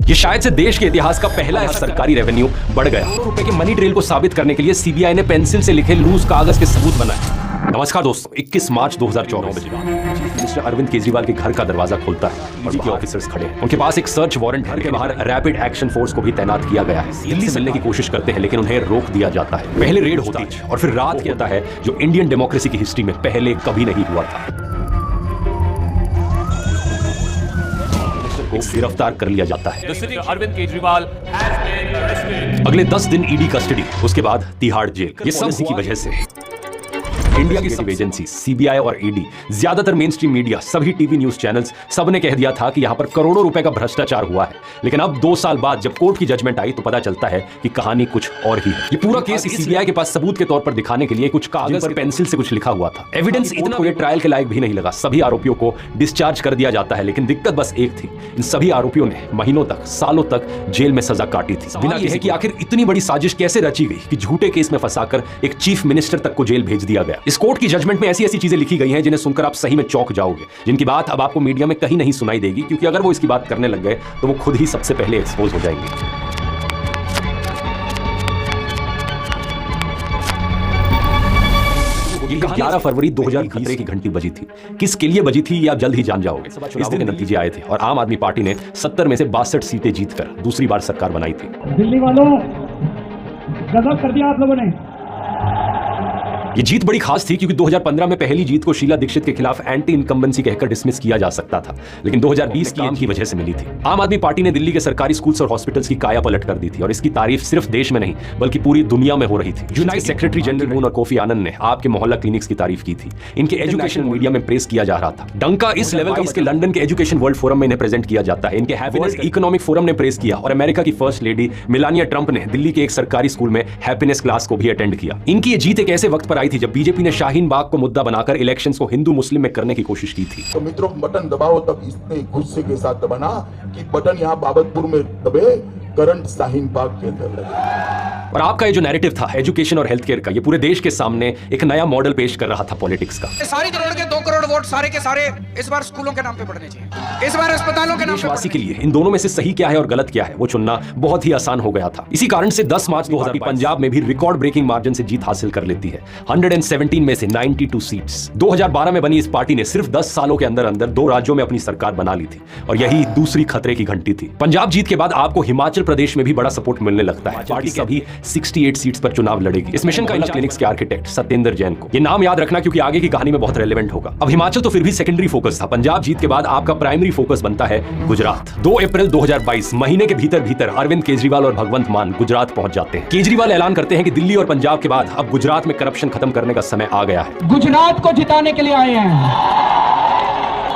ये शायद से देश के इतिहास का पहला सरकारी रेवेन्यू बढ़ गया। रुपए के मनी ट्रेल को साबित करने के लिए सीबीआई ने पेंसिल से लिखे लूज कागज के सबूत बनाए। नमस्कार दोस्तों, 21 मार्च 2024 बजे चीफ मिनिस्टर अरविंद केजरीवाल के घर का दरवाजा खुलता है और के ऑफिसर्स खड़े हैं। उनके पास एक सर्च वारंट है। के बाहर रैपिड एक्शन फोर्स को भी तैनात किया गया है। दिल्ली से मिलने की कोशिश करते हैं लेकिन उन्हें रोक दिया जाता है। पहले रेड होती है और फिर रात होता है जो इंडियन डेमोक्रेसी की हिस्ट्री में पहले कभी नहीं हुआ था। को गिरफ्तार कर लिया जाता है। अरविंद केजरीवाल अगले 10 दिन ईडी कस्टडी, उसके बाद तिहाड़ जेल। ये सब इसी की वजह से इंडिया की सब एजेंसी सीबीआई और ईडी, ज्यादातर मेन स्ट्रीम मीडिया, सभी टीवी न्यूज चैनल्स, सबने कह दिया था कि यहां पर करोड़ों रुपए का भ्रष्टाचार हुआ है। लेकिन अब 2 साल बाद जब कोर्ट की जजमेंट आई तो पता चलता है कि कहानी कुछ और ही है। ये पूरा केस सीबीआई के पास सबूत के तौर पर दिखाने के लिए कुछ कागज पर पेंसिल से कुछ लिखा हुआ था। एविडेंस इतना कोई ट्रायल के लायक भी नहीं लगा। सभी आरोपियों को डिस्चार्ज कर दिया जाता है। लेकिन दिक्कत बस एक थी, इन सभी आरोपियों ने महीनों तक, सालों तक जेल में सजा काटी थी। बिना यह कि आखिर इतनी बड़ी साजिश कैसे रची गई कि झूठे केस में फंसाकर एक चीफ मिनिस्टर तक को जेल भेज दिया गया। इस कोर्ट की जजमेंट में ऐसी ऐसी चीजें लिखी गई हैं जिन्हें सुनकर आप सही में चौंक जाओगे, जिनकी बात अब आपको मीडिया में कहीं नहीं सुनाई देगी, क्योंकि अगर वो इसकी बात करने लग गए तो वो खुद ही सबसे पहले एक्सपोज हो जाएंगे। 11 फरवरी 2020 की घंटी बजी थी। किसके लिए बजी थी ये आप जल्द ही जान जाओगे। इस दिन के नतीजे आए थे और आम आदमी पार्टी ने 70 में से 62 सीटें जीतकर दूसरी बार सरकार बनाई थी। दिल्ली वालों, गजब कर दिया आप लोगों ने। ये जीत बड़ी खास थी क्योंकि 2015 में पहली जीत को शीला दीक्षित के खिलाफ एंटी इनकम्बेंसी कहकर डिसमिस किया जा सकता था, लेकिन 2020 की की वजह से मिली थी। आम आदमी पार्टी ने दिल्ली के सरकारी स्कूल्स और हॉस्पिटल्स की काया पलट कर दी थी और इसकी तारीफ सिर्फ देश में नहीं बल्कि पूरी दुनिया में हो रही थी। यूनाइटेड सेक्रेटरी जनरल मून और कोफी आनंद ने आपके मोहल्ला क्लिनिक्स की तारीफ की थी। इनके एजुकेशन मीडिया में प्रेस किया जा रहा था। डंका इस लेवल का इसके लंदन के एजुकेशन वर्ल्ड फोरम में इन्हें प्रेजेंट किया जाता है। इनके हैप्पीनेस इकोनॉमिक फोरम ने प्रेस किया और अमेरिका की फर्स्ट लेडी मेलानिया ट्रंप ने दिल्ली के एक सरकारी स्कूल में हैप्पीनेस क्लास को भी अटेंड किया। इनकी ये जीत एक ऐसे वक्त पर आई थी जब बीजेपी ने शाहीन बाग को मुद्दा बनाकर इलेक्शंस को हिंदू मुस्लिम में करने की कोशिश की थी। तो मित्रों, बटन दबाओ तब इतने गुस्से के साथ दबाना कि बटन यहाँ बाबतपुर में दबे, करंट शाहीन बाग के अंदर लगे। और आपका ये जो नैरेटिव था एजुकेशन और हेल्थ केयर का, ये पूरे देश के सामने एक नया मॉडल पेश कर रहा था पॉलिटिक्स का। सारी करोड़ के 2 करोड़ वोट सारे के सारे इस बार स्कूलों के नाम पे पड़ने चाहिए, इस बार अस्पतालों के नाम पे। देशवासी के लिए इन दोनों में से सही क्या है और गलत क्या है वो चुनना बहुत ही आसान हो गया था। इसी कारण से 10 मार्च 2022 पंजाब में भी रिकॉर्ड ब्रेकिंग मार्जिन से जीत हासिल कर लेती है। 117 में से 92 सीट्स। 2012 में बनी इस पार्टी ने सिर्फ 10 सालों के अंदर अंदर 2 राज्यों में अपनी सरकार बना ली थी और यही दूसरी खतरे की घंटी थी। पंजाब जीत के बाद आपको हिमाचल प्रदेश में भी बड़ा सपोर्ट मिलने लगता है। पार्टी सभी 68 सीट्स पर चुनाव लड़ेगी। इस मिशन का क्लिनिक्स के आर्किटेक्ट सत्येंद्र जैन को। ये नाम याद रखना क्योंकि आगे की कहानी में बहुत रेलेवेंट होगा। अब हिमाचल तो फिर भी सेकेंडरी फोकस था। पंजाब जीत के बाद आपका प्राइमरी फोकस बनता है गुजरात। 2 अप्रैल 2022 महीने के भीतर भीतर अरविंद केजरीवाल और भगवंत मान गुजरात पहुंच जाते हैं। केजरीवाल ऐलान करते हैं कि दिल्ली और पंजाब के बाद अब गुजरात में करप्शन खत्म करने का समय आ गया है। गुजरात को जिताने के लिए आए हैं,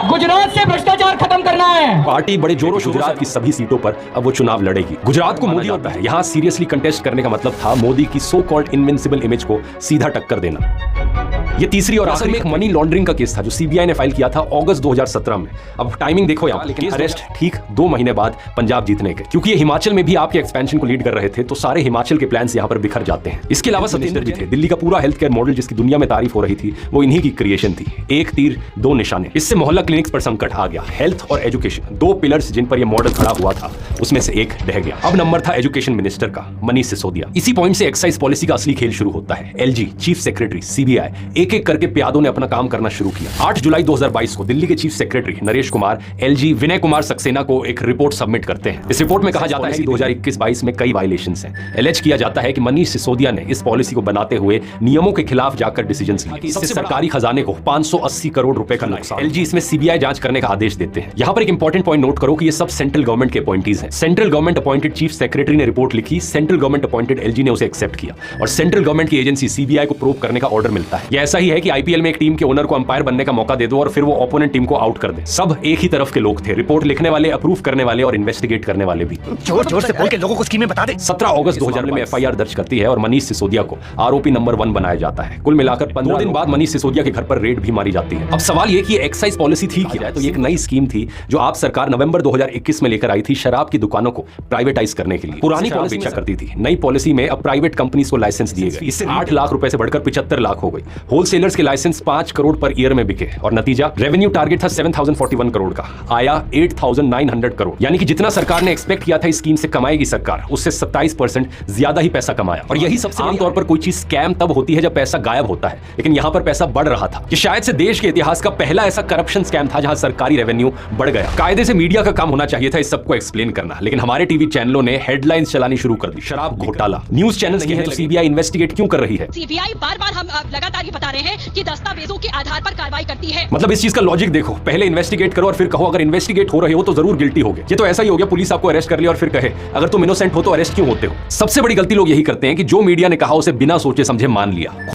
गुजरात से भ्रष्टाचार खत्म करना है। पार्टी बड़े जोरों शोरों गुजरात की सभी सीटों पर अब वो चुनाव लड़ेगी। गुजरात को मोदी होता है। यहां सीरियसली कंटेस्ट करने का मतलब था मोदी की सो कॉल्ड इनविंसिबल इमेज को सीधा टक्कर देना। ये तीसरी और आखिर में एक मनी लॉन्ड्रिंग का केस था जो सीबीआई ने फाइल किया था अगस्त 2017 में। अब टाइमिंग देखो यहाँ, लेकिन अरेस्ट ठीक 2 महीने बाद पंजाब जीतने के, क्योंकि ये हिमाचल में भी आपके एक्सपेंशन को लीड कर रहे थे तो सारे हिमाचल के प्लान्स यहाँ पर बिखर जाते हैं। इसके अलावा सत्येंद्र भी थे। दिल्ली का पूरा हेल्थ केयर मॉडल जिसकी दुनिया में तारीफ हो रही थी वो इन्हीं की क्रिएशन थी। एक तीर 2 निशाने। इससे मोहल्ला क्लिनिक्स पर संकट आ गया। हेल्थ और एजुकेशन, 2 पिलर्स जिन पर यह मॉडल खड़ा हुआ था, उसमें से एक ढह गया। अब नंबर था एजुकेशन मिनिस्टर का, मनीष सिसोदिया। इसी पॉइंट से एक्साइज पॉलिसी का असली खेल शुरू होता है। एलजी, चीफ सेक्रेटरी, सीबीआई, एक एक करके प्यादों ने अपना काम करना शुरू किया। 8 जुलाई 2022 को दिल्ली के chief secretary Naresh Kumar LG Vinay Kumar Saxena को एक रिपोर्ट सबमिट करते हैं। इस रिपोर्ट में कहा जाता है कि 2021-22 में कई वायलेशंस हैं। एलेज किया जाता है कि मनीष सिसोदिया ने इस पॉलिसी को बनाते हुए नियमों के खिलाफ जाकर डिसीजंस लिए। इससे सरकारी खजाने को 580 करोड़ रुपए का नुकसान। एलजी इसमें सीबीआई जांच करने का आदेश देते हैं। यहाँ पर एक इंपॉर्टेंट पॉइंट नोट करो कि ये सब सेंट्रल गवर्नमेंट के अपॉइंटीज हैं। Central government appointed chief secretary ने रिपोर्ट लिखी, सेंट्रल गवर्नमेंट अपॉइंटेड एलजी ने उसे एक्सेप्ट किया और सेंट्रल गवर्नमेंट की एजेंसी सीबीआई को प्रोब करने का ऑर्डर मिलता है। ये ऐसा ही है कि आईपीएल में एक टीम के ओनर को अंपायर बनने का मौका दे दो और फिर वो ओपोनेंट टीम को आउट कर दे। सब एक ही तरफ के लोग थे, रिपोर्ट लिखने वाले, अप्रूव करने वाले और इन्वेस्टिगेट करने वाले भी। जोर जोर से बोल के लोगों को स्कीमें बता दे। 17 अगस्त 2000 में एफआईआर दर्ज करती है और मनीष सिसोदिया को आरोपी नंबर 1 बनाया जाता है। कुल मिलाकर 15 दिन बाद मनीष सिसोदिया के घर पर रेड भी मारी जाती है। अब सवाल ये कि एक्साइज पॉलिसी थी क्या? तो ये एक नई स्कीम थी जो आप सरकार नवंबर 2021 में लेकर आई थी शराब की दुकानों को प्राइवेटाइज करने के लिए। पुरानी पॉलिसी बेचा करती थी, नई पॉलिसी में अब प्राइवेट कंपनीज को लाइसेंस दिए गए। इससे 8 लाख रुपए से बढ़कर 75 लाख हो गई। होलसेलर्स के लाइसेंस 5 करोड़ पर ईयर में बिके और नतीजा रेवेन्यू टारगेट था 7041 करोड़ का, आया 8900 करोड़। यानी कि जितना सरकार ने एक्सपेक्ट किया था इस स्कीम से कमाएगी सरकार, उससे 27% ज्यादा ही पैसा कमाया। और यही सबसे आमतौर पर कोई चीज स्कैम तब होती है जब पैसा गायब होता है, लेकिन यहां पर पैसा बढ़ रहा था। कि शायद से देश के इतिहास का पहला ऐसा करप्शन स्कैम था जहां सरकारी रेवेन्यू बढ़ गया। कायदे से मीडिया का काम होना चाहिए था इस सबको एक्सप्लेन करना, लेकिन हमारे टीवी चैनलों ने हेडलाइंस चलानी शुरू कर दी, शराब घोटाला। न्यूज चैनल्स की है तो सीबीआई इन्वेस्टिगेट क्यों कर रही है? सीबीआई बार-बार हम लगातार ये बता रहे हैं कि दस्तावेजों के आधार पर कार्रवाई करती है। मतलब इस चीज का लॉजिक देखो, पहले इन्वेस्टिगेट करो और फिर कहो अगर इन्वेस्टिगेट हो रहे हो तो जरूर गिल्टी होगे। ये तो ऐसा ही हो गया, पुलिस आपको अरेस्ट कर लिया और फिर कहे अगर तुम इनोसेंट हो तो अरेस्ट क्यों होते हो। सबसे बड़ी गलती लोग यही करते हैं कि जो मीडिया ने कहा उसे बिना सोचे समझे मान लिया।